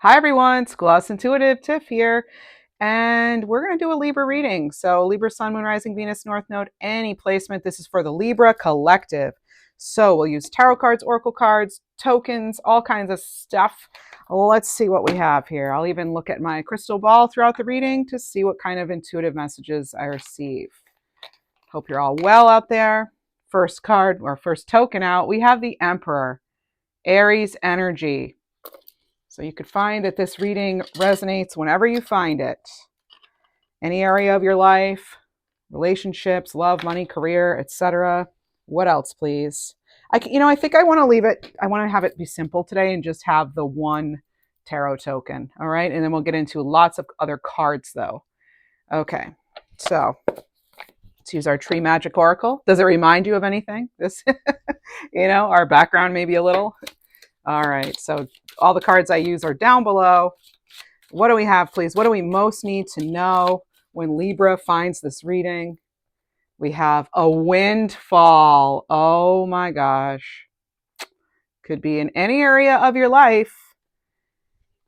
Hi everyone, it's Gloss Intuitive Tiff here, and we're going to do a Libra reading. So Libra Sun, Moon, Rising, Venus, North Node, any placement. This is for the Libra Collective. So we'll use tarot cards, oracle cards, tokens, all kinds of stuff. Let's see what we have here. I'll even look at my crystal ball throughout the reading to see what kind of intuitive messages I receive. Hope you're all well out there. First card or first token out, we have the Emperor, Aries energy. So you could find that this reading resonates whenever you find it. Any area of your life, relationships, love, money, career, etc. What else, please? I think I want to leave it. I want to have it be simple today and just have the one tarot token. All right, and then we'll get into lots of other cards, though. Okay, so let's use our tree magic oracle. Does it remind you of anything? This, our background maybe a little. All right, so all the cards I use are down below. What do we have, please? What do we most need to know when Libra finds this reading? We have a windfall. Oh my gosh. Could be in any area of your life.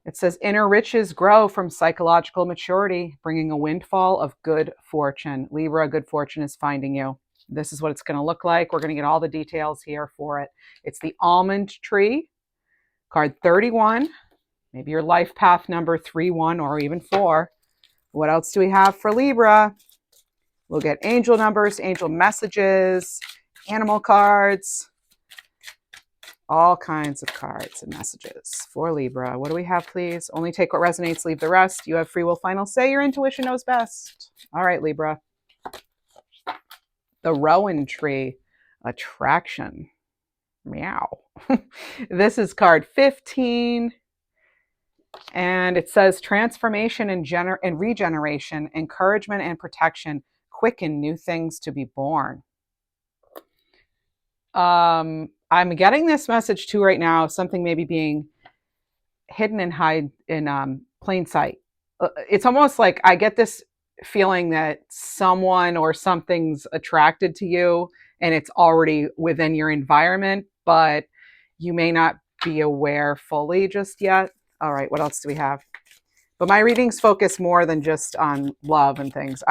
It says inner riches grow from psychological maturity, bringing a windfall of good fortune. Libra, good fortune is finding you. This is what it's going to look like. We're going to get all the details here for it. It's the almond tree. Card 31, maybe your life path number 31 or even 4. What else do we have for Libra? We'll get angel numbers, angel messages, animal cards, all kinds of cards and messages for Libra. What do we have, please? Only take what resonates, leave the rest. You have free will, final say. Your intuition knows best. All right, Libra. The rowan tree, attraction. Meow. This is card 15. And it says transformation and regeneration, encouragement and protection, quicken new things to be born. I'm getting this message too right now, something maybe being hidden and hide in plain sight. It's almost like I get this feeling that someone or something's attracted to you and it's already within your environment, but you may not be aware fully just yet. All right, what else do we have? But my readings focus more than just on love and things.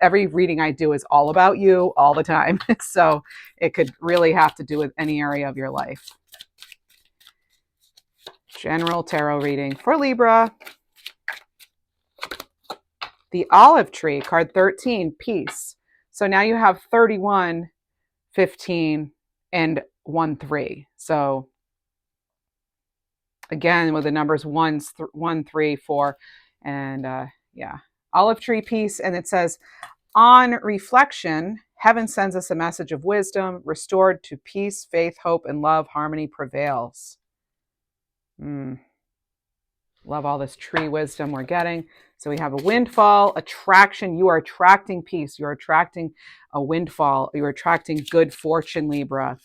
Every reading I do is all about you all the time. So it could really have to do with any area of your life. General tarot reading for Libra. The olive tree, card 13, peace. So now you have 31, 15, and 1, 3. So again, with the numbers 1, 3, 4, and yeah, olive tree peace. And it says, on reflection, heaven sends us a message of wisdom, restored to peace, faith, hope, and love, harmony prevails. Love all this tree wisdom we're getting. So we have a windfall, attraction. You are attracting peace. You're attracting a windfall. You're attracting good fortune, Libra.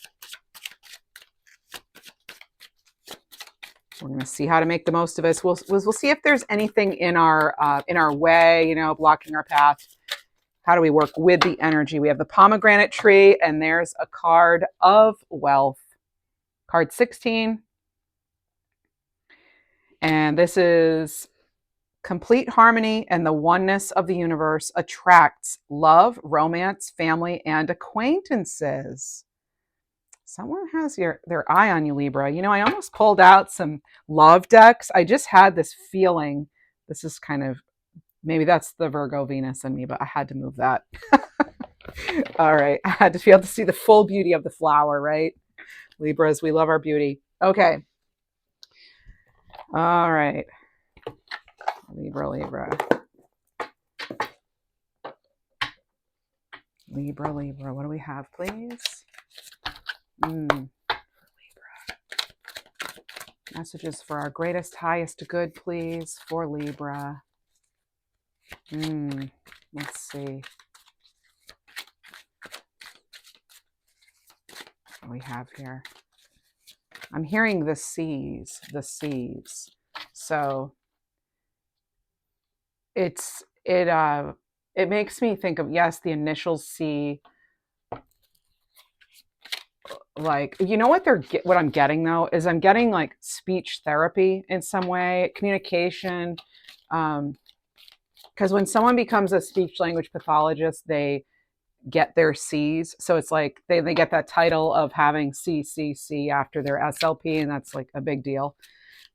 We're going to see how to make the most of this. We'll see if there's anything in our way, blocking our path. How do we work with the energy? We have the pomegranate tree, and there's a card of wealth. Card 16. And this is complete harmony and the oneness of the universe attracts love, romance, family, and acquaintances. Someone has their eye on you, Libra. I almost pulled out some love decks. I just had this feeling. This is kind of, maybe that's the Virgo Venus in me, but I had to move that. All right. I had to be able to see the full beauty of the flower, right? Libras, we love our beauty. Okay. All right. Libra. Libra. What do we have, please? Libra. Messages for our greatest, highest good, please, for Libra. Let's see. What do we have here? I'm hearing the seas. So it makes me think of, yes, the initials C, like, you know what I'm getting though is I'm getting like speech therapy in some way, communication. Because when someone becomes a speech language pathologist, they get their C's. So it's like they get that title of having CCC after their SLP, and that's like a big deal.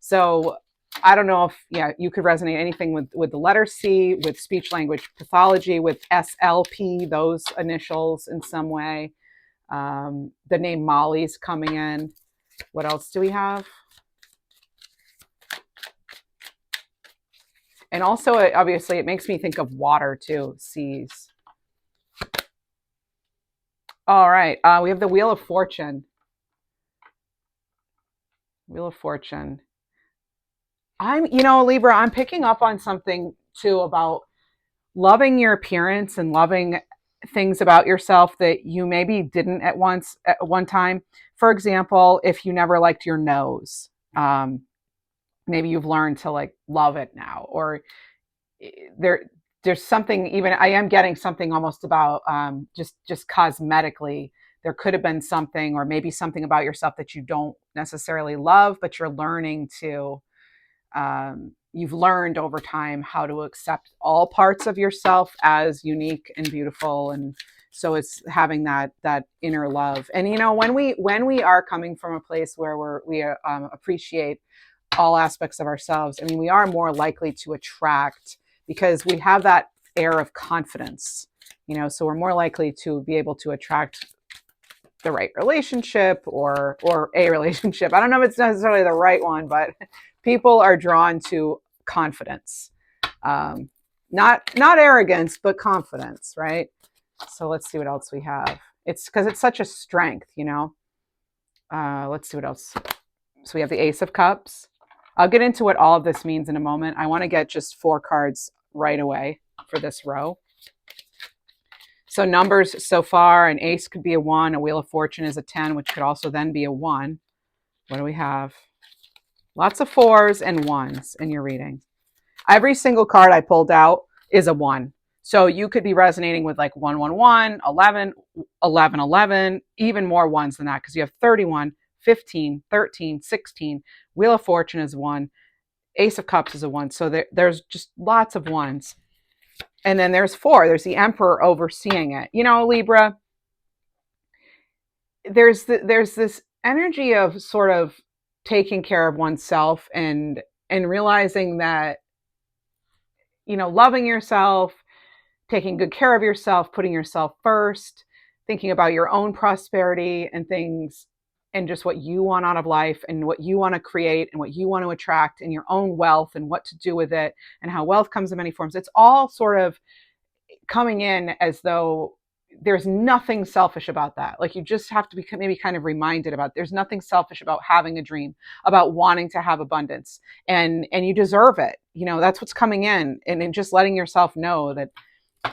So I don't know if you could resonate anything with the letter C, with speech language pathology, with SLP, those initials in some way. The name Molly's coming in. What else do we have? And also, obviously, it makes me think of water too, C's. All right, we have the Wheel of Fortune. Wheel of Fortune. Libra, I'm picking up on something too about loving your appearance and loving things about yourself that you maybe didn't at one time. For example, if you never liked your nose, maybe you've learned to like love it now, or there's something. Even I am getting something almost about just cosmetically. There could have been something, or maybe something about yourself that you don't necessarily love, but you're learning to. You've learned over time how to accept all parts of yourself as unique and beautiful, and so it's having that inner love. And when we are coming from a place where we appreciate all aspects of ourselves, I mean, we are more likely to attract because we have that air of confidence. So we're more likely to be able to attract the right relationship or a relationship. I don't know if it's necessarily the right one, but people are drawn to confidence, not arrogance, but confidence, right? So let's see what else we have. It's because it's such a strength. Let's see what else. So we have the Ace of Cups. I'll get into what all of this means in a moment. I want to get just 4 cards right away for this row. So numbers so far, an ace could be a 1, a Wheel of Fortune is a 10, which could also then be a 1. What do we have? Lots of 4s and 1s in your reading. Every single card I pulled out is a 1. So you could be resonating with like 111, 11, 11, 11, even more 1s than that, because you have 31, 15, 13, 16. Wheel of Fortune is 1. Ace of Cups is a 1. So there's just lots of 1s. And then there's 4. There's the Emperor overseeing it. Libra, there's this energy of sort of taking care of oneself and realizing that, loving yourself, taking good care of yourself, putting yourself first, thinking about your own prosperity and things, and just what you want out of life and what you want to create and what you want to attract, and your own wealth and what to do with it, and how wealth comes in many forms. It's all sort of coming in as though there's nothing selfish about that. Like, you just have to be maybe kind of reminded about there's nothing selfish about having a dream, about wanting to have abundance, and you deserve it. That's what's coming in, and just letting yourself know that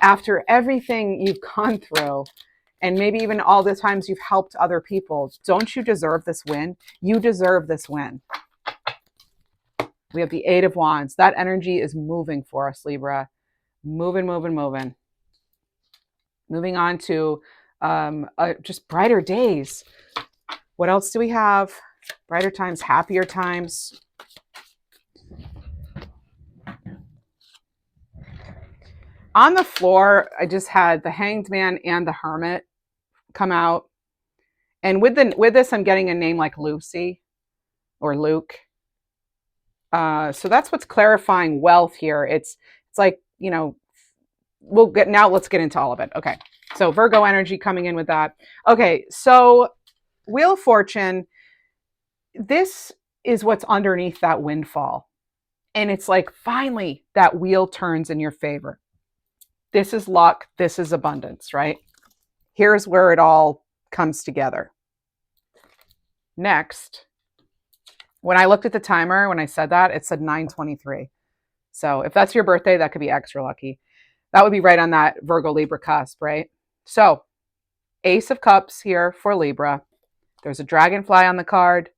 after everything you've gone through, and maybe even all the times you've helped other people, don't you deserve this win? You deserve this win. We have the 8 of Wands. That energy is moving for us, Libra. Moving. Moving on to just brighter days. What else do we have? Brighter times, happier times. On the floor, I just had the Hanged Man and the Hermit come out. And with this, I'm getting a name like Lucy or Luke. So that's what's clarifying wealth here. It's like, let's get into all of it. Okay. So Virgo energy coming in with that. Okay. So Wheel of Fortune, this is what's underneath that windfall. And it's like, finally, that wheel turns in your favor. This is luck. This is abundance, right? Here's where it all comes together. Next, when I looked at the timer, when I said that, it said 9:23. So if that's your birthday, that could be extra lucky. That would be right on that Virgo Libra cusp, right? So Ace of Cups here for Libra. There's a dragonfly on the card.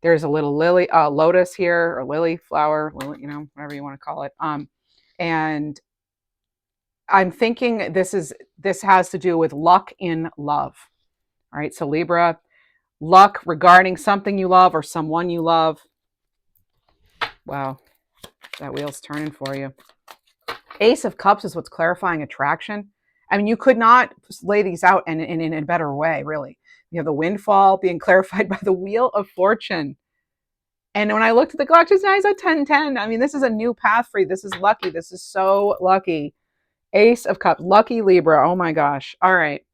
There's a little lily, lotus here, or lily flower, whatever you want to call it. And I'm thinking this has to do with luck in love. All right. So Libra, luck regarding something you love or someone you love. Wow, that wheel's turning for you. Ace of Cups is what's clarifying attraction. I mean, you could not lay these out in a better way, really. You have the windfall being clarified by the Wheel of Fortune. And when I looked at the Galactic, now he's at 10-10. I mean, this is a new path for you. This is lucky. This is so lucky. Ace of Cups. Lucky Libra. Oh my gosh. All right.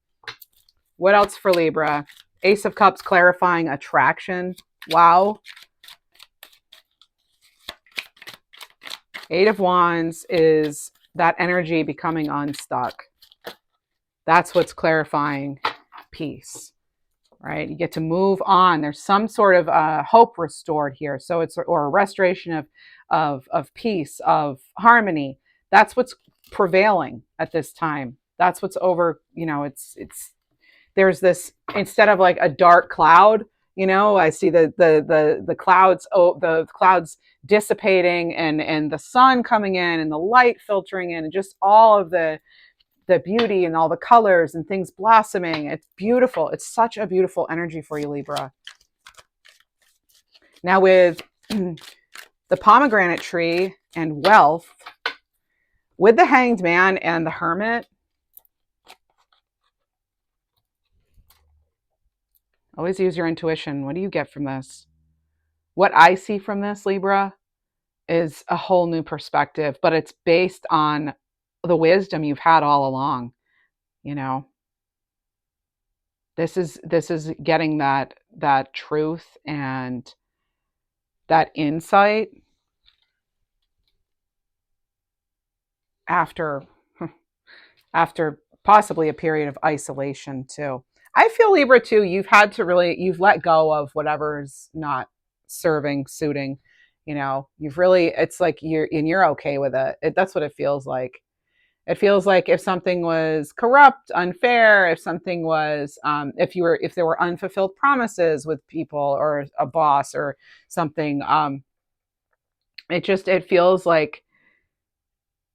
What else for Libra? Ace of Cups clarifying attraction. Wow. Eight of Wands is that energy becoming unstuck. That's what's clarifying peace, right? You get to move on. There's some sort of hope restored here. So it's, or a restoration of peace, of harmony. That's what's prevailing at this time. That's what's over, it's there's this, instead of like a dark cloud, I see the clouds, the clouds dissipating, and the sun coming in, and the light filtering in, and just all of the beauty and all the colors and things blossoming. It's beautiful. It's such a beautiful energy for you, Libra. Now with the pomegranate tree and wealth, with the Hanged Man and the Hermit, always use your intuition. What do you get from this? What I see from this, Libra, is a whole new perspective, but it's based on the wisdom you've had all along. This is getting that truth and that insight after possibly a period of isolation too. I feel, Libra, too, you've let go of whatever's not suiting. You've really, it's like you're okay with it. That's what it feels like. It feels like if something was corrupt, unfair, if something was, if there were unfulfilled promises with people or a boss or something, it feels like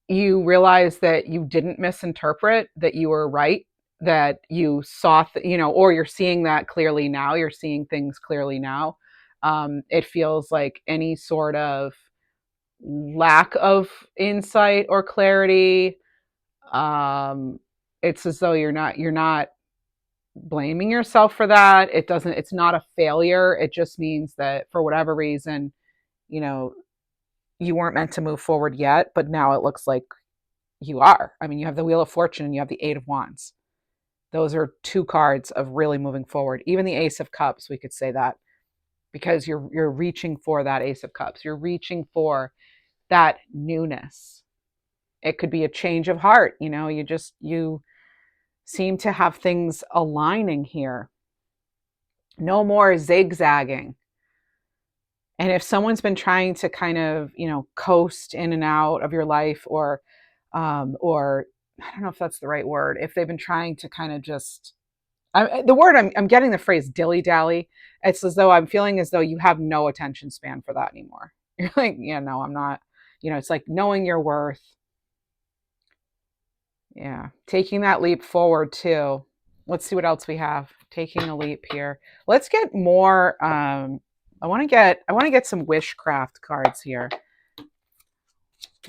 you realize that you didn't misinterpret, that you were right, that you saw, or you're seeing that clearly now. You're seeing things clearly now. It feels like any sort of lack of insight or clarity, it's as though you're not blaming yourself for that. It's not a failure. It just means that for whatever reason, you weren't meant to move forward yet, but now it looks like you are. I mean, you have the Wheel of Fortune and you have the Eight of Wands. Those are two cards of really moving forward. Even the Ace of Cups, we could say that, because you're reaching for that Ace of Cups. You're reaching for that newness. It could be a change of heart. You seem to have things aligning here. No more zigzagging. And if someone's been trying to kind of, coast in and out of your life, or I don't know if that's the right word, if they've been trying to kind of just, I'm getting the phrase dilly dally. It's as though I'm feeling as though you have no attention span for that anymore. You're like, yeah, no, I'm not. It's like knowing your worth. Yeah, taking that leap forward too. Let's see what else we have. Taking a leap here. Let's get more. I want to get some wishcraft cards here.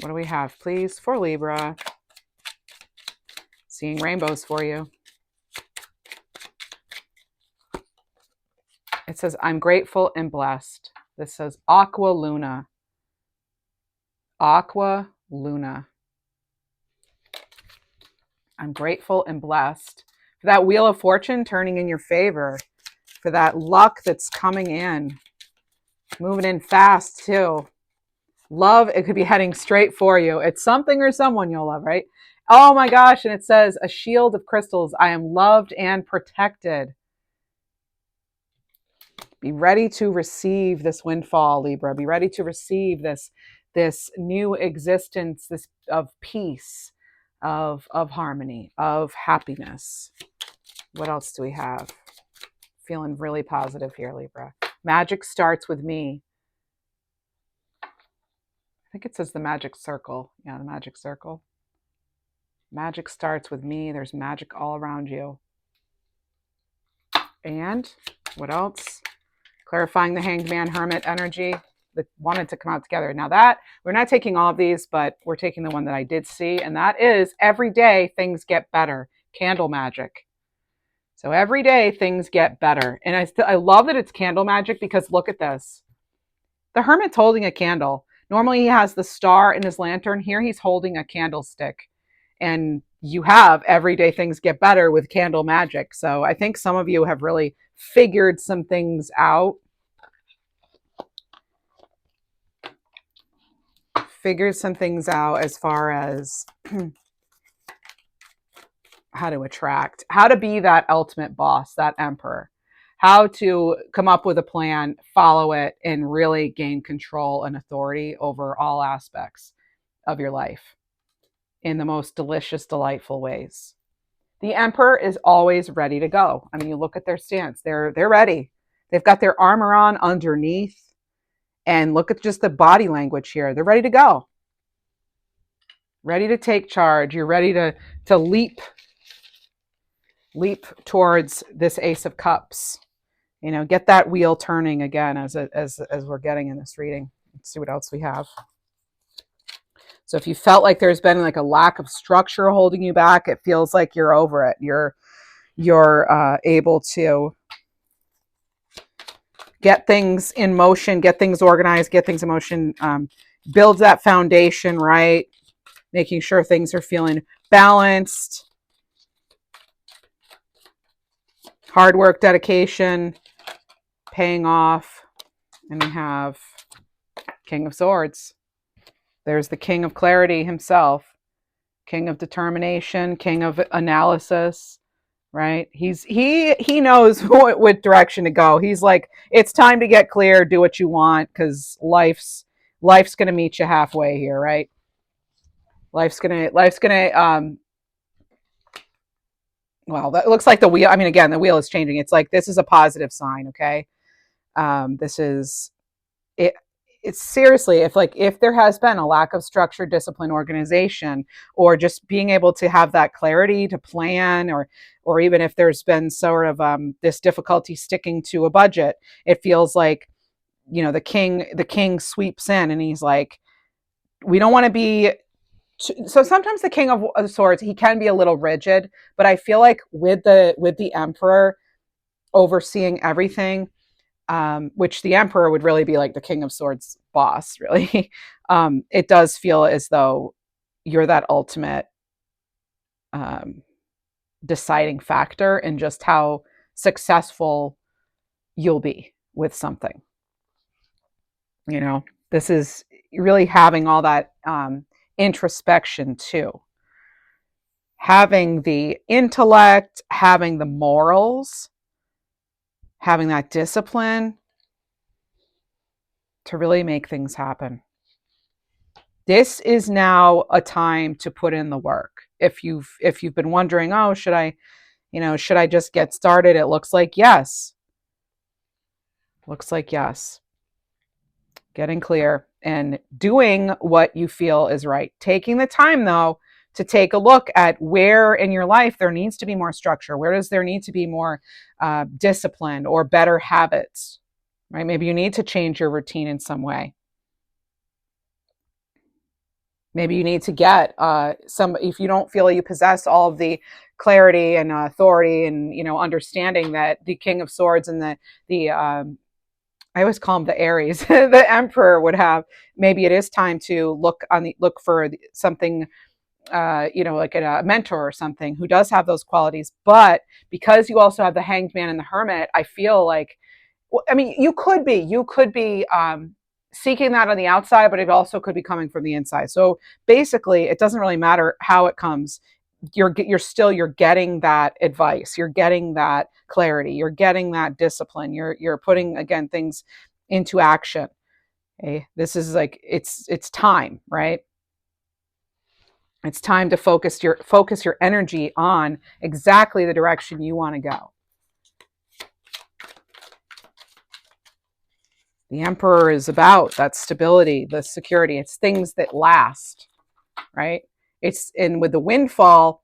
What do we have, please, for Libra? Seeing rainbows for you. It says, I'm grateful and blessed. This says Aqua Luna. Aqua Luna. I'm grateful and blessed for that Wheel of Fortune turning in your favor, for that luck that's coming in, moving in fast too. Love, it could be heading straight for you. It's something or someone you'll love, right? Oh my gosh. And it says, a shield of crystals. I am loved and protected. Be ready to receive this windfall, Libra. Be ready to receive this new existence, this of peace, of harmony, of happiness. What else do we have? Feeling really positive here, Libra. Magic starts with me. I think it says the magic circle. Yeah, the magic circle. Magic starts with me. There's magic all around you. And What else? Clarifying the Hanged Man, Hermit energy that wanted to come out together. Now that, we're not taking all of these, but we're taking the one that I did see, and that is every day things get better. Candle magic. So every day things get better. And I love that it's candle magic because look at this. The Hermit's holding a candle. Normally he has the star in his lantern. Here he's holding a candlestick. And you have everyday things get better with candle magic. So I think some of you have really figured some things out. Figured some things out as far as how to attract, how to be that ultimate boss, that emperor, how to come up with a plan, follow it, and really gain control and authority over all aspects of your life in the most delicious, delightful ways. The emperor is always ready to go. I mean, you look at their stance, they're ready. They've got their armor on underneath, and look at just the body language here. They're ready to go. Ready to take charge. You're ready to leap towards this Ace of Cups. You know, get that wheel turning again as we're getting in this reading. Let's see what else we have. So if you felt like there's been like a lack of structure holding you back, it feels like you're over it. You're able to get things in motion, get things organized, get things in motion, build that foundation, right? Making sure things are feeling balanced. Hard work, dedication, paying off. And we have King of Swords. There's the King of Clarity himself, King of Determination, King of Analysis, right? He knows what direction to go. He's like, it's time to get clear, do what you want, because life's going to meet you halfway here, right? Life's gonna well, that looks like the wheel. I mean, again, the wheel is changing. It's like, this is a positive sign, okay? This is it. It's seriously, if there has been a lack of structure, discipline, organization, or just being able to have that clarity to plan, or even if there's been sort of this difficulty sticking to a budget, it feels like, you know, the king sweeps in and he's like, we don't want to be. So sometimes the King of Swords, he can be a little rigid, but I feel like with the Emperor overseeing everything, which the Emperor would really be like the King of Swords boss, really. It does feel as though you're that ultimate deciding factor in just how successful you'll be with something. You know, this is really having all that introspection too. Having the intellect, having the morals, having that discipline to really make things happen. This is now a time to put in the work. If you've been wondering, oh, should I just get started? It looks like yes. Looks like yes. Getting clear and doing what you feel is right. Taking the time though to take a look at where in your life there needs to be more structure. Where does there need to be more discipline or better habits? Right? Maybe you need to change your routine in some way. Maybe you need to get if you don't feel you possess all of the clarity and authority and, you know, understanding that the King of Swords and the I always call him the Aries, the Emperor would have. Maybe it is time to look for something, like a mentor or something who does have those qualities. But because you also have the Hanged Man and the Hermit, I feel like, I mean, you could be seeking that on the outside, but it also could be coming from the inside. So basically, it doesn't really matter how it comes. You're getting that advice, you're getting that clarity, you're getting that discipline, you're putting again things into action. Okay, this is like it's time, right? It's time to focus your energy on exactly the direction you want to go. The Emperor is about that stability, the security. It's things that last, right? And with the windfall,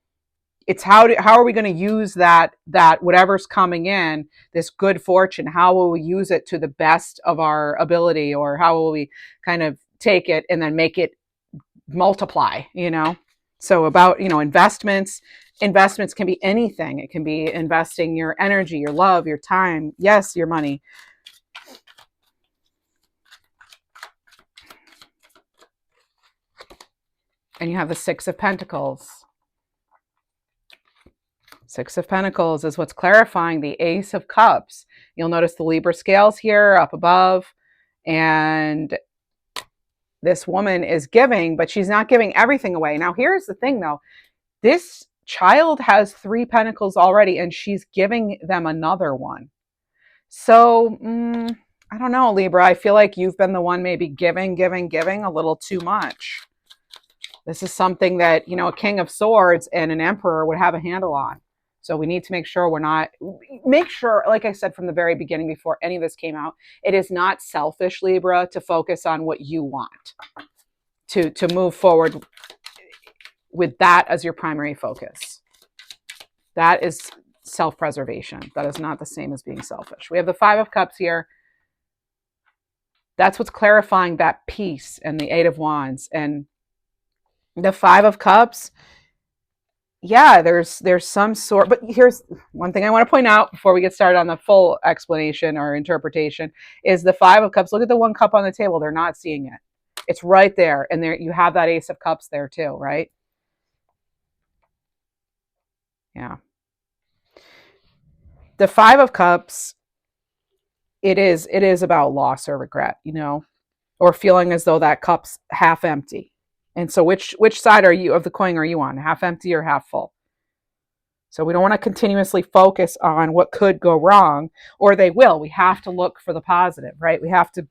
it's how are we going to use that whatever's coming in, this good fortune, how will we use it to the best of our ability, or how will we kind of take it and then make it multiply, So about, investments can be anything. It can be investing your energy, your love, your time, yes, your money. And you have the Six of Pentacles. Six of Pentacles is what's clarifying the Ace of Cups. You'll notice the Libra scales here up above, and this woman is giving, but she's not giving everything away. Now, here's the thing, though. This child has 3 pentacles already, and she's giving them another one. So, I don't know, Libra. I feel like you've been the one maybe giving a little too much. This is something that, a King of Swords and an Emperor would have a handle on. So we need to make sure like I said from the very beginning, before any of this came out, it is not selfish, Libra, to focus on what you want, to move forward with that as your primary focus. That is self-preservation. That is not the same as being selfish. We have the Five of Cups here. That's what's clarifying that peace, and the Eight of Wands. And the Five of Cups, yeah, there's some sort, but here's one thing I want to point out before we get started on the full explanation or interpretation, is the Five of Cups. Look at the one cup on the table. They're not seeing it. It's right there. And there you have that Ace of Cups there too, right? Yeah. The Five of Cups, it is about loss or regret, or feeling as though that cup's half empty. And so which side of the coin are you on? Half empty or half full? So we don't want to continuously focus on what could go wrong, or they will. We have to look for the positive, right? We have to,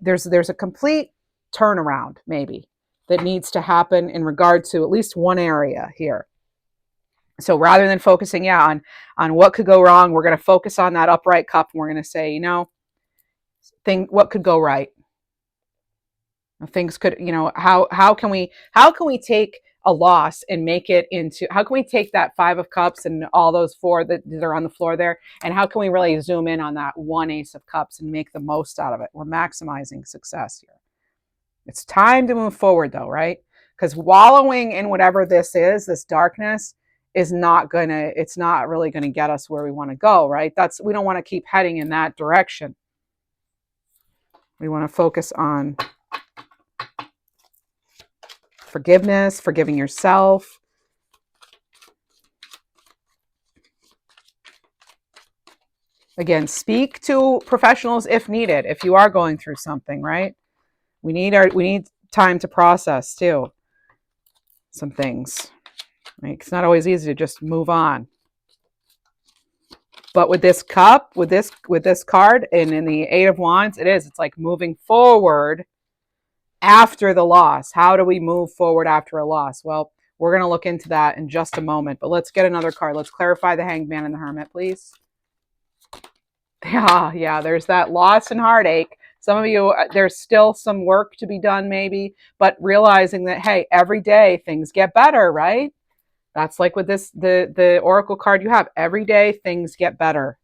there's a complete turnaround maybe that needs to happen in regard to at least one area here. So rather than focusing on what could go wrong, we're going to focus on that upright cup, and we're going to say, what could go right? Things could, how can we take a loss and make it into, how can we take that Five of Cups and all those 4 that are on the floor there, and how can we really zoom in on that one Ace of Cups and make the most out of it? We're maximizing success here. It's time to move forward though, right? Because wallowing in whatever this is, this darkness, it's not really gonna get us where we want to go, right? We don't want to keep heading in that direction. We want to focus on forgiveness, forgiving yourself. Again, speak to professionals if needed, if you are going through something, right? We need time to process too some things. Right? It's not always easy to just move on. But with this cup, with this card, and in the Eight of Wands, it's like moving forward after the loss. How do we move forward after a loss? Well, we're going to look into that in just a moment, but let's get another card. Let's clarify the Hanged Man and the Hermit, please. Yeah, there's that loss and heartache. Some of you, there's still some work to be done maybe, but realizing that, hey, every day things get better, right? That's like with this, the Oracle card you have. Every day things get better.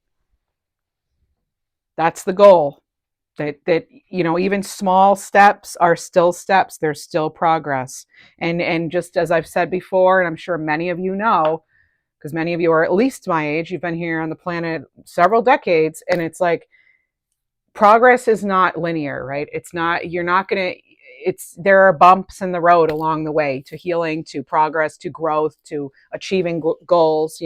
That's the goal. That even small steps are still steps. There's still progress. And just as I've said before, and I'm sure many of you know, because many of you are at least my age, you've been here on the planet several decades, and it's like progress is not linear, right? There are bumps in the road along the way to healing, to progress, to growth, to achieving goals.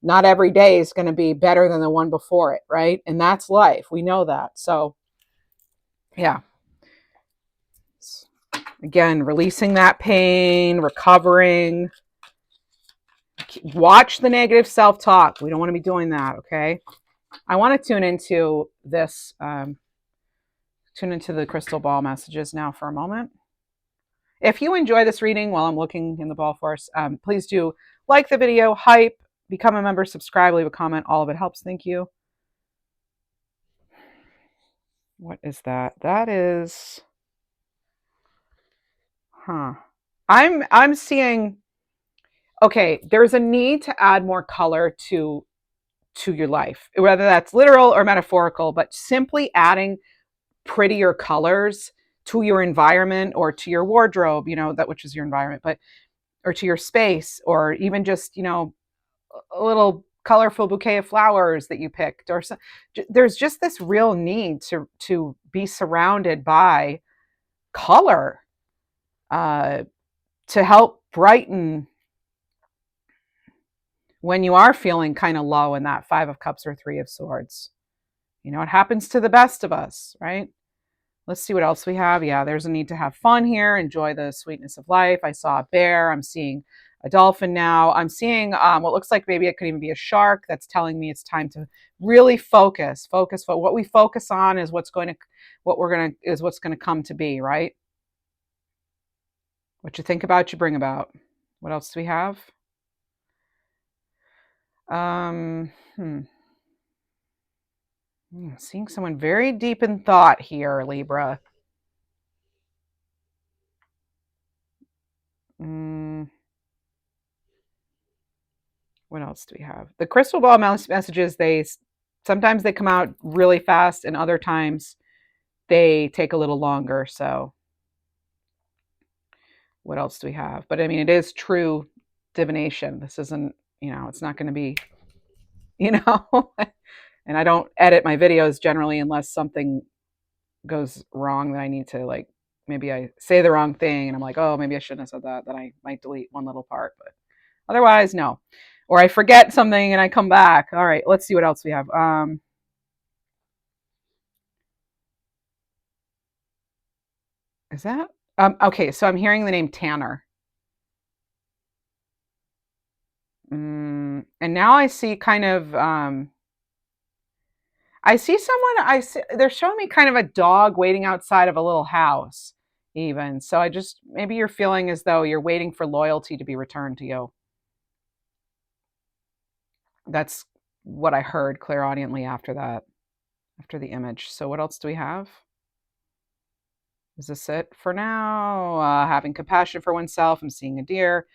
Not every day is going to be better than the one before it, right? And that's life. We know that. So yeah, again, releasing that pain, recovering. Watch the negative self-talk. We don't want to be doing that. Okay, I want to tune into this, tune into the crystal ball messages now for a moment. If you enjoy this reading while I'm looking in the ball force, please do like the video, hype, become a member, subscribe, leave a comment. All of it helps. Thank you. What is that? That is, I'm seeing, Okay, there's a need to add more color to your life, whether that's literal or metaphorical, but simply adding prettier colors to your environment or to your wardrobe, that which is your environment, but or to your space, or even just, a little colorful bouquet of flowers that you picked, or so. There's just this real need to be surrounded by color, uh, to help brighten when you are feeling kind of low in that Five of Cups or Three of Swords. It happens to the best of us, right? Let's see what else we have. Yeah, there's a need to have fun here, enjoy the sweetness of life. I saw a bear. I'm seeing a dolphin now. I'm seeing what looks like maybe it could even be a shark. That's telling me it's time to really focus. What we focus on is what's going to come to be, right? What you think about, you bring about. What else do we have? Um, hmm. Seeing someone very deep in thought here, Libra. What else do we have? The crystal ball messages, sometimes they come out really fast, and other times they take a little longer. So what else do we have? But I mean, it is true divination. This isn't, it's not going to be, you know, and I don't edit my videos generally unless something goes wrong that I need to, like, maybe I say the wrong thing and I'm like, oh, maybe I shouldn't have said that. Then I might delete one little part, but otherwise, no. Or I forget something and I come back. All right, let's see what else we have. Is that okay? So I'm hearing the name Tanner, and now I see kind of I see someone. They're showing me kind of a dog waiting outside of a little house, even. So maybe you're feeling as though you're waiting for loyalty to be returned to you. That's what I heard clairaudiently after that, after the image. So what else do we have? Is this it for now? Having compassion for oneself. I'm seeing a deer.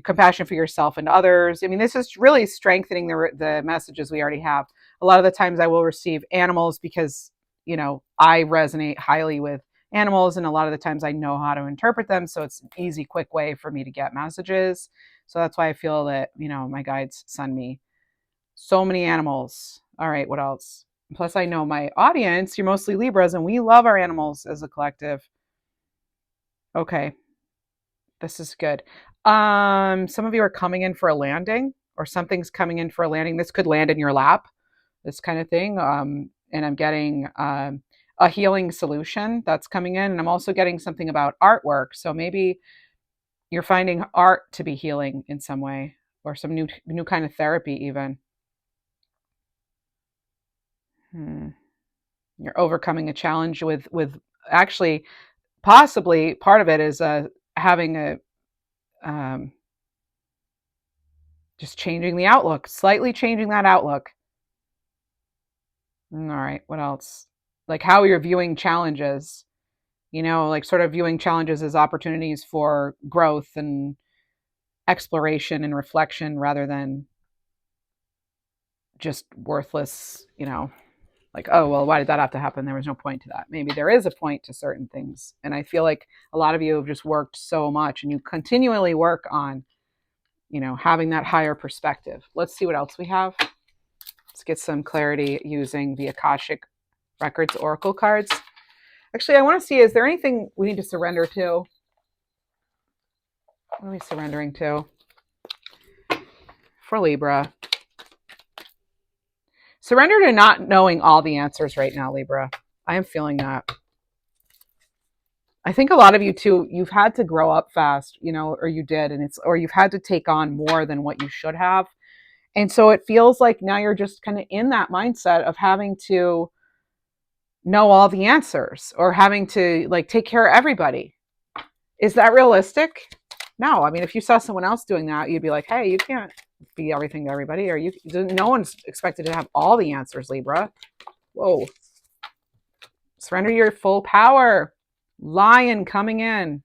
Compassion for yourself and others. I mean, this is really strengthening the messages we already have. A lot of the times I will receive animals because, I resonate highly with animals, and a lot of the times I know how to interpret them. So it's an easy, quick way for me to get messages. So that's why I feel that, my guides send me so many animals. All right, what else? Plus, I know my audience, you're mostly Libras, and we love our animals as a collective. Okay, this is good. Some of you are coming in for a landing, or something's coming in for a landing. This could land in your lap, this kind of thing. And I'm getting a healing solution that's coming in. And I'm also getting something about artwork. So maybe you're finding art to be healing in some way, or some new kind of therapy even. You're overcoming a challenge with actually, possibly part of it is having a just changing the outlook, slightly changing that outlook. All right, what else? Like how you're viewing challenges, like sort of viewing challenges as opportunities for growth and exploration and reflection rather than just worthless, like, oh, well, why did that have to happen? There was no point to that. Maybe there is a point to certain things. And I feel like a lot of you have just worked so much, and you continually work on, having that higher perspective. Let's see what else we have. Let's get some clarity using the Akashic Records Oracle cards. Actually, I want to see, is there anything we need to surrender to? What are we surrendering to? For Libra. Surrender to not knowing all the answers right now, Libra. I am feeling that. I think a lot of you too, you've had to grow up fast, or you did, or you've had to take on more than what you should have. And so it feels like now you're just kind of in that mindset of having to know all the answers, or having to, like, take care of everybody. Is that realistic? No. I mean, if you saw someone else doing that, you'd be like, hey, you can't be everything to everybody, or no one's expected to have all the answers, Libra. Whoa. Surrender your full power. Lion coming in.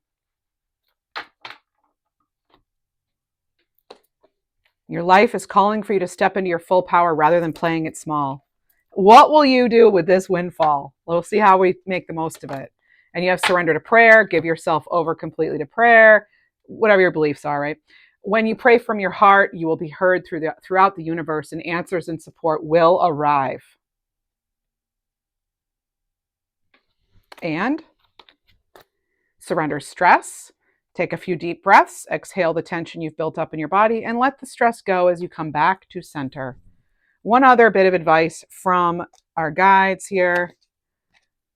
Your life is calling for you to step into your full power rather than playing it small. What will you do with this windfall? We'll see how we make the most of it. And you have surrender to prayer, give yourself over completely to prayer, whatever your beliefs are, right? When you pray from your heart, you will be heard throughout the universe, and answers and support will arrive. And surrender stress. Take a few deep breaths, exhale the tension you've built up in your body, and let the stress go as you come back to center. One other bit of advice from our guides here: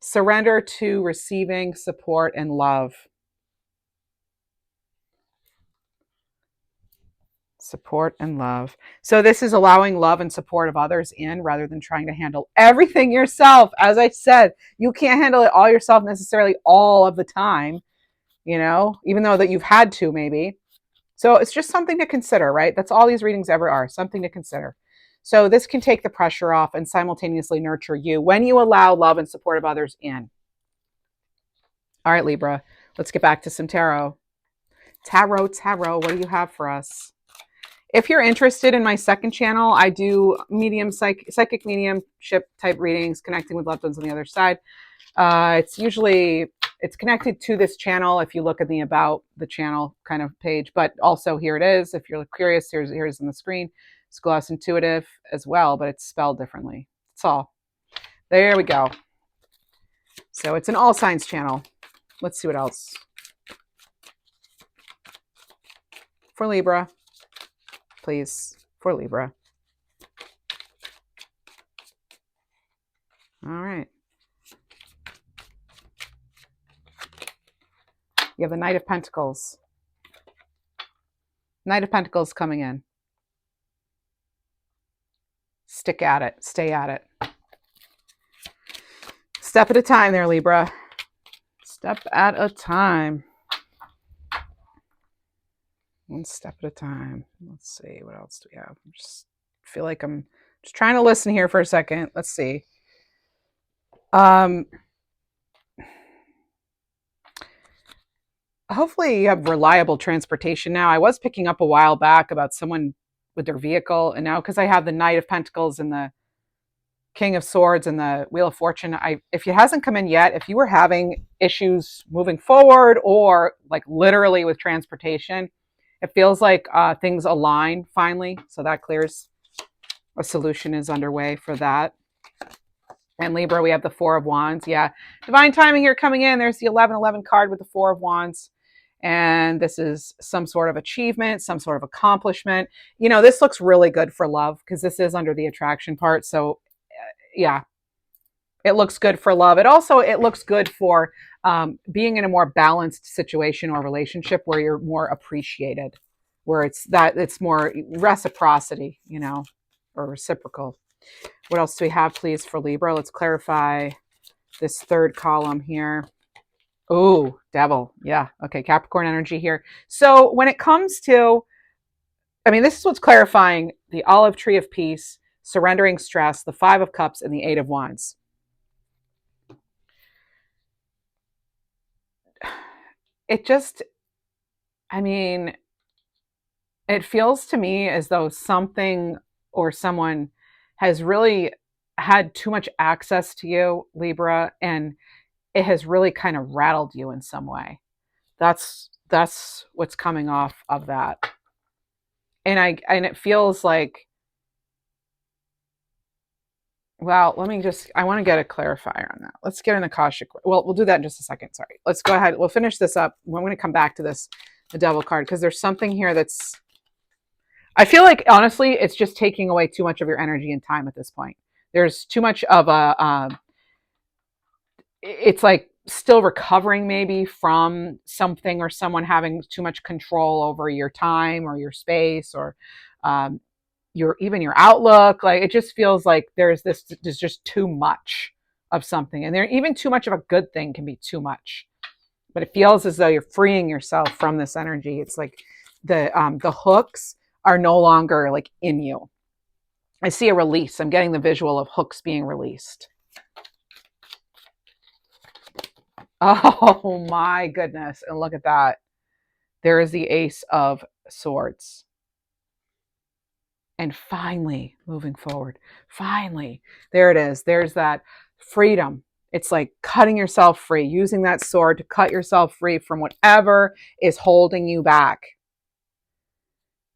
surrender to receiving support and love. Support and love. So this is allowing love and support of others in rather than trying to handle everything yourself. As I said, you can't handle it all yourself necessarily all of the time, even though that you've had to maybe. So it's just something to consider, right? That's all these readings ever are, something to consider. So this can take the pressure off and simultaneously nurture you when you allow love and support of others in. All right, Libra, let's get back to some tarot. Tarot, what do you have for us? If you're interested in my second channel, I do psychic mediumship type readings, connecting with loved ones on the other side. It's connected to this channel if you look at the about the channel kind of page, but also here it is. If you're curious, here's on the screen. It's Gloss Intuitive as well, but it's spelled differently. That's all. There we go. So it's an all signs channel. Let's see what else. For Libra, please, for Libra. All right. You have the Knight of Pentacles. Knight of Pentacles coming in. Stick at it. Stay at it. Step at a time there, Libra. Step at a time. One step at a time. Let's see. What else do we have? I just feel like I'm just trying to listen here for a second. Let's see. Hopefully you have reliable transportation now. I was picking up a while back about someone with their vehicle, and now because I have the Knight of Pentacles and the King of Swords and the Wheel of Fortune, if it hasn't come in yet, if you were having issues moving forward or like literally with transportation, it feels like things align finally. So that clears. A solution is underway for that. And Libra, we have the Four of Wands. Yeah, divine timing here coming in. There's the 1111 card with the Four of Wands. And this is some sort of achievement, some sort of accomplishment. This looks really good for love because this is under the attraction part. So yeah, it looks good for love. It looks good for being in a more balanced situation or relationship where you're more appreciated, where it's more reciprocity, or reciprocal. What else do we have, please, for Libra? Let's clarify this third column here. Oh, Devil. Yeah. Okay. Capricorn energy here. So when it comes to, this is what's clarifying: the olive tree of peace, surrendering stress, the Five of Cups, and the Eight of Wands. It just, it feels to me as though something or someone has really had too much access to you, Libra, and it has really kind of rattled you in some way. That's what's coming off of that. And it feels like, well, I want to get a clarifier on that. Let's get an Akashic. Well, we'll do that in just a second. Sorry. Let's go ahead. We'll finish this up. I'm going to come back to this, the Devil card, because there's something here that's, I feel like, honestly, it's just taking away too much of your energy and time at this point. There's too much of it's like still recovering maybe from something or someone having too much control over your time or your space or your outlook. Like, it just feels like there's just too much of something, and there even too much of a good thing can be too much. But it feels as though you're freeing yourself from this energy. It's like the hooks are no longer like in you. I see a release. I'm getting the visual of hooks being released. Oh my goodness. And look at that. There is the Ace of Swords. and finally moving forward. Finally, there it is. There's that freedom. It's like cutting yourself free, using that sword to cut yourself free from whatever is holding you back.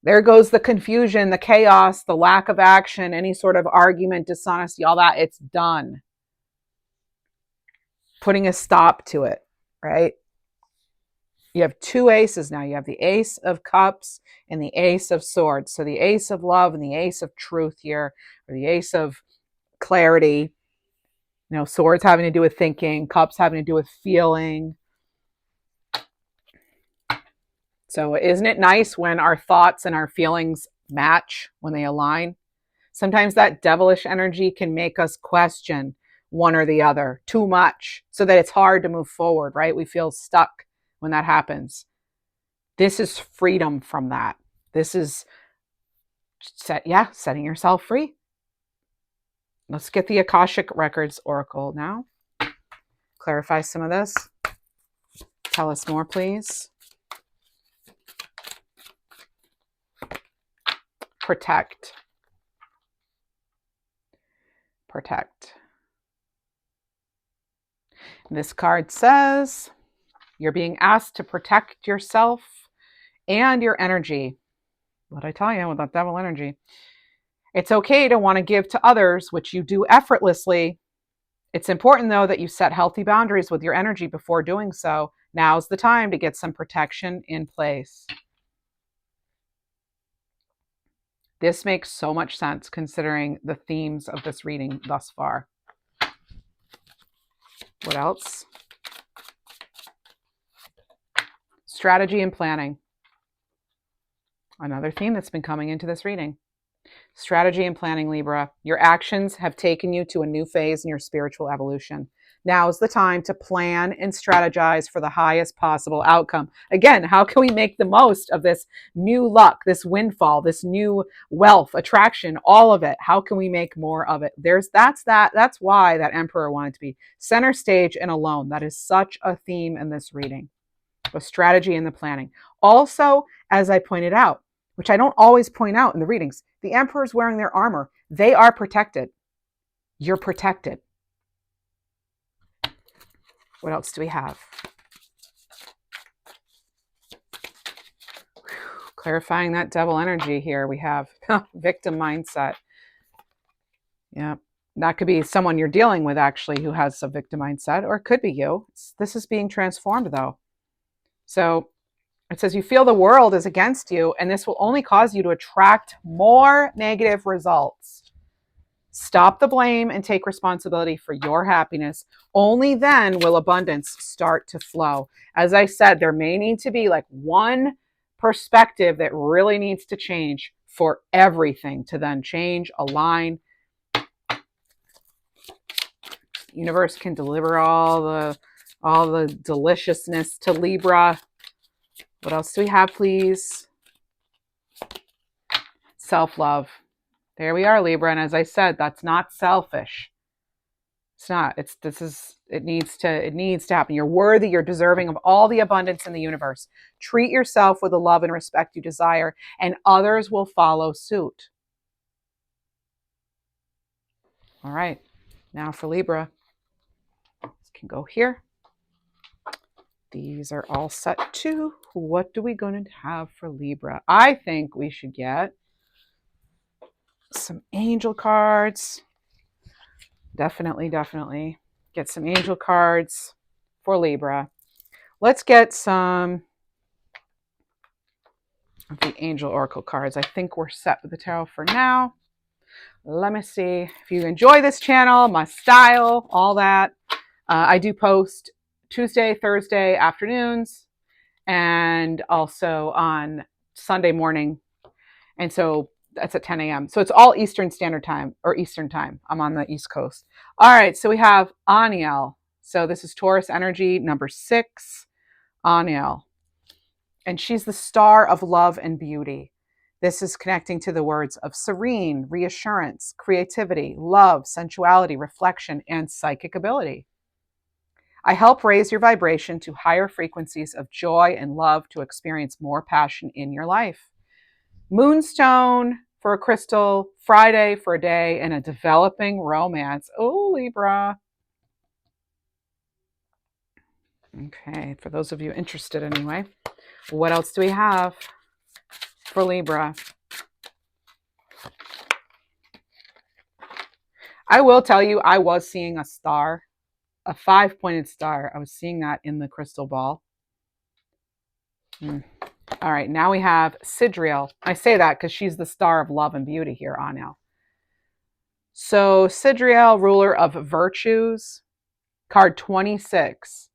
There goes the confusion, the chaos, the lack of action, any sort of argument, dishonesty, all that. It's done. Putting a stop to it, right? You have two aces now. You have the Ace of Cups and the Ace of Swords. So the Ace of Love and the Ace of Truth here, or the Ace of Clarity. You know, swords having to do with thinking, cups having to do with feeling. So isn't it nice when our thoughts and our feelings match, when they align? Sometimes that devilish energy can make us question one or the other too much so that it's hard to move forward, right? We feel stuck when that happens. This is freedom from that. This is setting yourself free. Let's get the Akashic Records Oracle now. Clarify some of this. Tell us more, please. Protect. Protect. This card says you're being asked to protect yourself and your energy. What I tell you with that devil energy. It's okay to want to give to others, which you do effortlessly. It's important, though, that you set healthy boundaries with your energy before doing so. Now's the time to get some protection in place. This makes so much sense considering the themes of this reading thus far. What else? Strategy and planning. Another theme that's been coming into this reading. Strategy and planning, Libra. Your actions have taken you to a new phase in your spiritual evolution. Now is the time to plan and strategize for the highest possible outcome. Again, how can we make the most of this new luck, this windfall, this new wealth, attraction, all of it? How can we make more of it? That's why that Emperor wanted to be center stage and alone. That is such a theme in this reading. The strategy and the planning. Also, as I pointed out, which I don't always point out in the readings, the Emperor's wearing their armor. They are protected. You're protected. What else do we have? Clarifying that devil energy here. We have victim mindset. Yeah, that could be someone you're dealing with actually who has a victim mindset, or it could be you. This is being transformed though. So it says you feel the world is against you, and this will only cause you to attract more negative results. Stop the blame and take responsibility for your happiness. Only then will abundance start to flow. As I said, there may need to be like one perspective that really needs to change for everything to then change, align. Universe can deliver all the deliciousness to Libra. What else do we have, please? Self-love. There we are, Libra. And as I said, that's not selfish. It's not. It needs to happen. You're worthy, you're deserving of all the abundance in the universe. Treat yourself with the love and respect you desire, and others will follow suit. All right. Now for Libra. This can go here. These are all set too. What do we going to have for Libra? I think we should get some angel cards. Definitely get some angel cards for Libra. Let's get some of the angel oracle cards. I think we're set with the tarot for now. Let me see. If you enjoy this channel, my style, all that, I do post Tuesday, Thursday afternoons, and also on Sunday morning. And so that's at 10 a.m. So it's all Eastern Standard Time, or Eastern Time. I'm on the East Coast. All right, so we have Aniel. So this is Taurus energy, number 6, Aniel. And she's the star of love and beauty. This is connecting to the words of serene, reassurance, creativity, love, sensuality, reflection, and psychic ability. I help raise your vibration to higher frequencies of joy and love to experience more passion in your life. Moonstone for a crystal, Friday for a day, and a developing romance. Oh, Libra. Okay, for those of you interested anyway. What else do we have for Libra? I will tell you, I was seeing a star, a 5-pointed star. I was seeing that in the crystal ball. All right, now we have Sidriel. I say that because she's the star of love and beauty here, Anil. So Sidriel, ruler of virtues, card 26.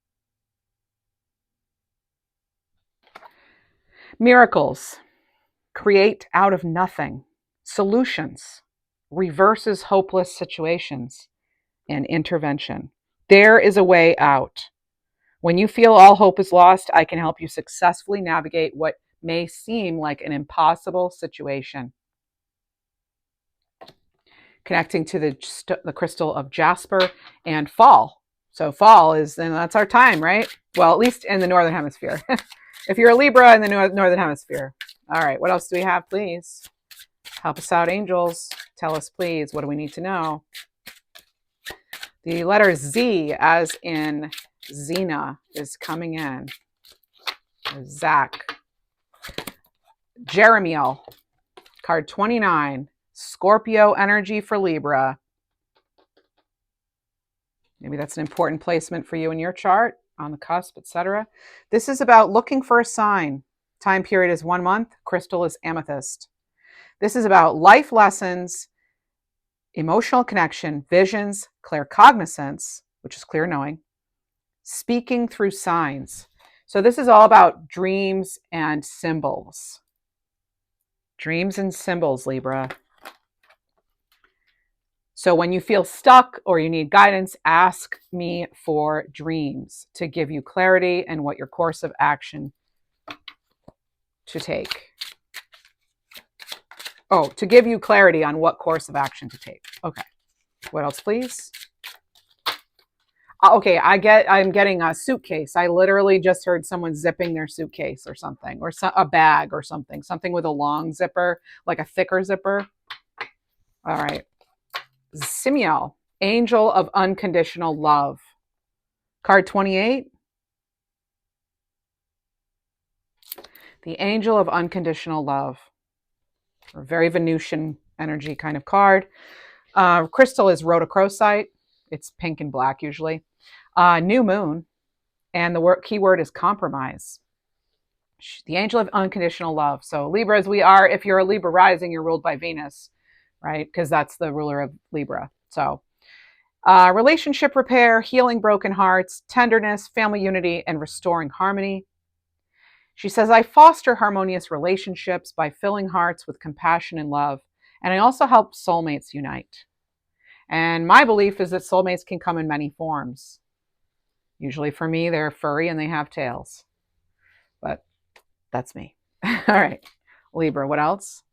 Miracles, create out of nothing. Solutions, reverses hopeless situations. And intervention. There is a way out. When you feel all hope is lost, I can help you successfully navigate what may seem like an impossible situation. Connecting to the crystal of jasper and fall. So fall is, and that's our time, right? Well, at least in the Northern Hemisphere. If you're a Libra in the Northern Hemisphere. All right, what else do we have, please? Help us out, angels. Tell us, please, what do we need to know? The letter Z, as in Xena, is coming in. Zach. Jeremiel, card 29. Scorpio energy for Libra. Maybe that's an important placement for you in your chart, on the cusp, etc. This is about looking for a sign. Time period is 1 month. Crystal is amethyst. This is about life lessons, emotional connection, visions, claircognizance, which is clear knowing, speaking through signs. So this is all about dreams and symbols. Dreams and symbols, Libra. So when you feel stuck or you need guidance, ask me for dreams to give you clarity and what your course of action to take. Oh, to give you clarity on what course of action to take. Okay. What else, please? Okay, I'm getting a suitcase. I literally just heard someone zipping their suitcase or something, or a bag or something with a long zipper, like a thicker zipper. All right. Simiel, angel of unconditional love. Card 28. The angel of unconditional love. A very Venusian energy kind of card. Crystal is rhodochrosite. It's pink and black usually. New moon. And the key word is compromise. The angel of unconditional love. So Libras, we are, if you're a Libra rising, you're ruled by Venus, right? Because that's the ruler of Libra. So relationship repair, healing broken hearts, tenderness, family unity, and restoring harmony. She says, I foster harmonious relationships by filling hearts with compassion and love. And I also help soulmates unite. And my belief is that soulmates can come in many forms. Usually for me, they're furry and they have tails. But that's me. All right. Libra, what else?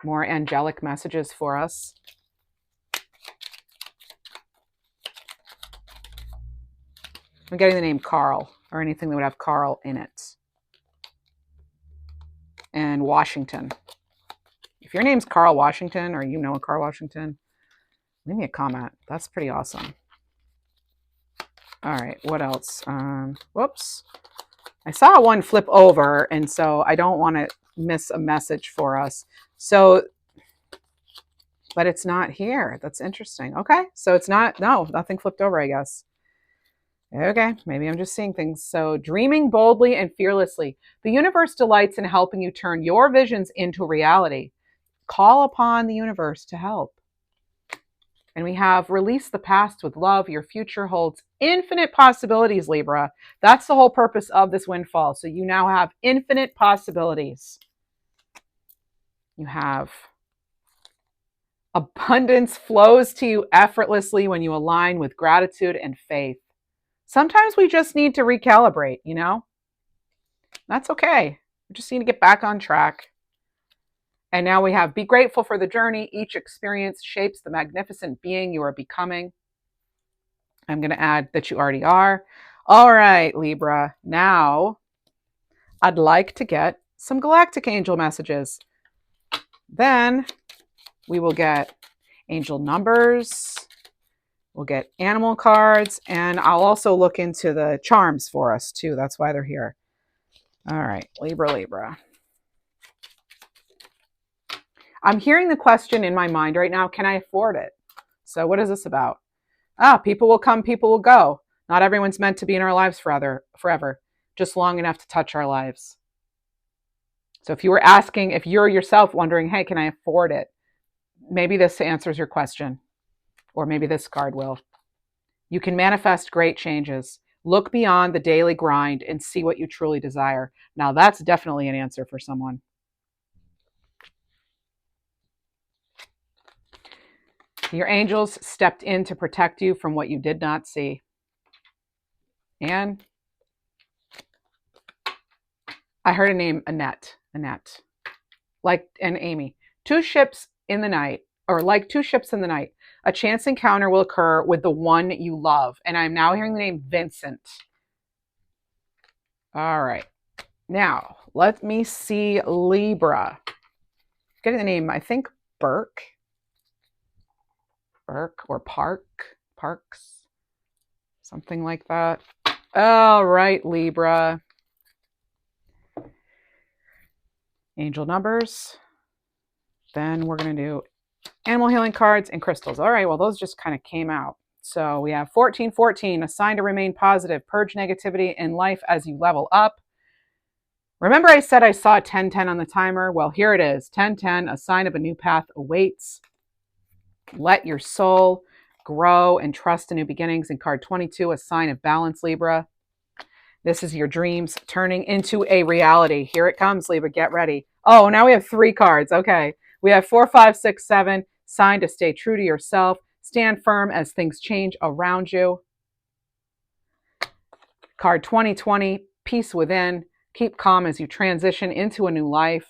More angelic messages for us. I'm getting the name Carl, or anything that would have Carl in it. And Washington. If your name's Carl Washington, or you know a Carl Washington, leave me a comment. That's pretty awesome. All right, what else? Whoops. I saw one flip over, and so I don't want to miss a message for us. So, but it's not here. That's interesting. Okay, so it's not, no, nothing flipped over, I guess. Okay, maybe I'm just seeing things. So, dreaming boldly and fearlessly. The universe delights in helping you turn your visions into reality. Call upon the universe to help. And we have release the past with love. Your future holds infinite possibilities, Libra. That's the whole purpose of this windfall. So you now have infinite possibilities. You have abundance flows to you effortlessly when you align with gratitude and faith. Sometimes we just need to recalibrate, you know? That's okay. We just need to get back on track. And now we have be grateful for the journey. Each experience shapes the magnificent being you are becoming. I'm going to add that you already are. All right, Libra. Now, I'd like to get some galactic angel messages. Then we will get angel numbers. We'll get animal cards, and I'll also look into the charms for us too. That's why they're here. All right, Libra, Libra. I'm hearing the question in my mind right now, can I afford it? So what is this about? People will come, people will go. Not everyone's meant to be in our lives forever, just long enough to touch our lives. So if you were asking, if you're yourself wondering, hey, can I afford it? Maybe this answers your question, or maybe this card will. You can manifest great changes. Look beyond the daily grind and see what you truly desire. Now that's definitely an answer for someone. Your angels stepped in to protect you from what you did not see. And I heard a name, Annette, like an Amy. Two ships in the night, or like two ships in the night. A chance encounter will occur with the one you love. And I'm now hearing the name Vincent. All right. Now, let me see Libra. Getting the name, I think Burke or Parks, something like that. All right, Libra. Angel numbers. Then we're going to do animal healing cards and crystals. All right, well, those just kind of came out. So we have 1414, a sign to remain positive, purge negativity in life as you level up. Remember I said I saw 1010 on the timer? Well, here it is, 1010, a sign of a new path awaits. Let your soul grow and trust in new beginnings. And card 22, a sign of balance, Libra. This is your dreams turning into a reality. Here it comes, Libra. Get ready. Oh, now we have 3 cards. Okay. We have 4, 5, 6, 7. Sign to stay true to yourself. Stand firm as things change around you. Card 2020, peace within. Keep calm as you transition into a new life.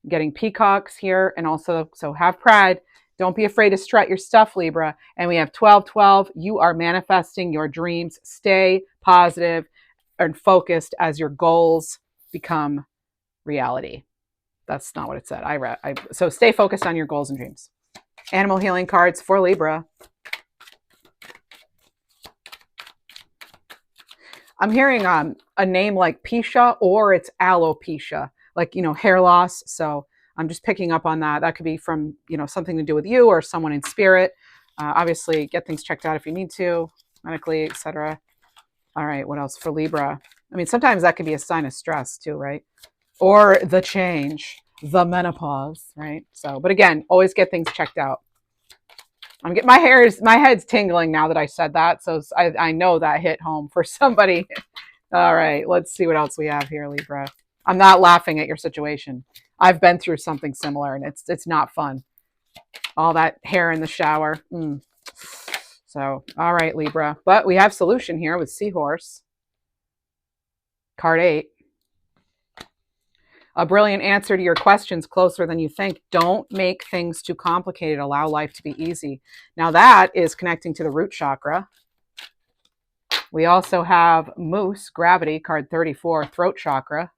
Getting peacocks here, and also, so have pride. Don't be afraid to strut your stuff, Libra. And we have 1212. You are manifesting your dreams. Stay positive and focused as your goals become reality. That's not what it said. So stay focused on your goals and dreams. Animal healing cards for Libra. I'm hearing a name like Pisha, or it's alopecia, like, hair loss. So I'm just picking up on that. That could be from, something to do with you or someone in spirit. Obviously, get things checked out if you need to, medically, etc. All right, what else for Libra? I mean, sometimes that could be a sign of stress too, right? Or the change, the menopause, right? So, but again, always get things checked out. I'm getting my head's tingling now that I said that. So I know that hit home for somebody. All right, let's see what else we have here, Libra. I'm not laughing at your situation. I've been through something similar, and it's not fun. All that hair in the shower. So, all right, Libra. But we have solution here with Seahorse. Card 8. A brilliant answer to your questions closer than you think. Don't make things too complicated. Allow life to be easy. Now that is connecting to the root chakra. We also have Moose, Gravity, card 34, throat chakra.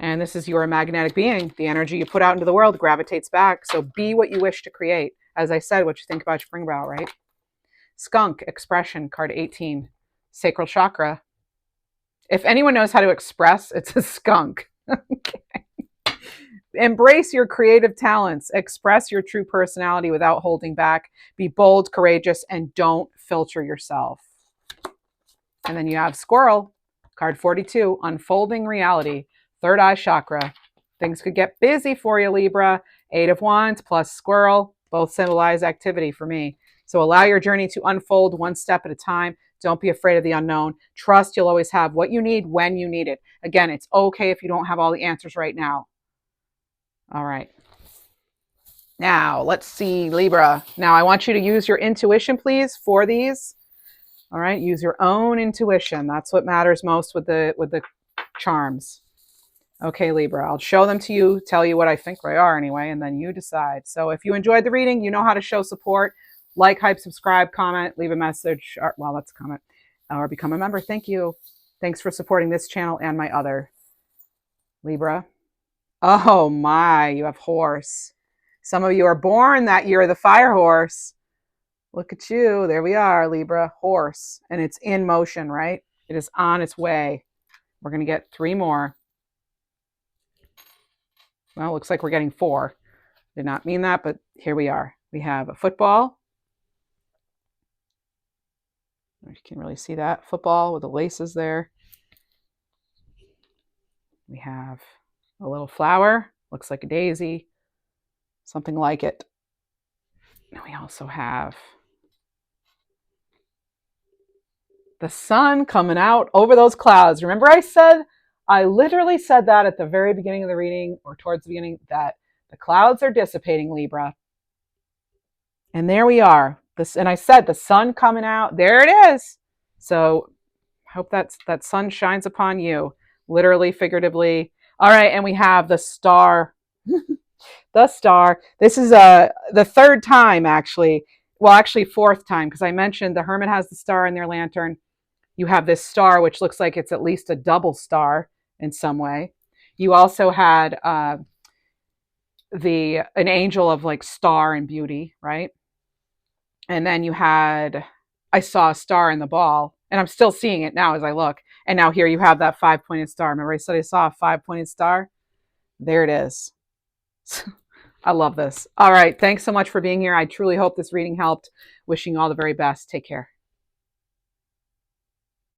And this is your magnetic being. The energy you put out into the world gravitates back. So be what you wish to create. As I said, what you think about, you bring about, right? Skunk, Expression, card 18, sacral chakra. If anyone knows how to express, it's a skunk. Okay. Embrace your creative talents. Express your true personality without holding back. Be bold, courageous, and don't filter yourself. And then you have Squirrel, card 42, Unfolding Reality, third eye chakra. Things could get busy for you, Libra. 8 of Wands plus Squirrel, both symbolize activity for me. So allow your journey to unfold one step at a time. Don't be afraid of the unknown. Trust you'll always have what you need when you need it. Again, it's okay if you don't have all the answers right now. All right. Now, let's see, Libra. Now, I want you to use your intuition, please, for these. All right, use your own intuition. That's what matters most with the charms. Okay, Libra, I'll show them to you, tell you what I think they are anyway, and then you decide. So if you enjoyed the reading, you know how to show support. Like, hype, subscribe, comment, leave a message. Well, let's comment. Or become a member. Thank you. Thanks for supporting this channel and my other. Libra. Oh my, you have horse. Some of you are born that year, the fire horse. Look at you. There we are, Libra, horse. And it's in motion, right? It is on its way. We're going to get 3 more. Well, it looks like we're getting 4. Did not mean that, but here we are. We have a football. You can really see that. Football with the laces there. We have a little flower. Looks like a daisy. Something like it. And we also have the sun coming out over those clouds. Remember I literally said that at the very beginning of the reading, or towards the beginning, that the clouds are dissipating, Libra. And there we are. And I said the sun coming out. There it is. So hope that sun shines upon you, literally, figuratively. All right, and we have the star. The star. This is the 3rd time, actually. Well, actually 4th time, because I mentioned the hermit has the star in their lantern. You have this star, which looks like it's at least a double star in some way. You also had an angel of like star and beauty, right? And then I saw a star in the ball, and I'm still seeing it now as I look. And now here you have that 5-pointed star. Remember I said I saw a 5-pointed star? There it is. I love this. All right. Thanks so much for being here. I truly hope this reading helped. Wishing you all the very best. Take care.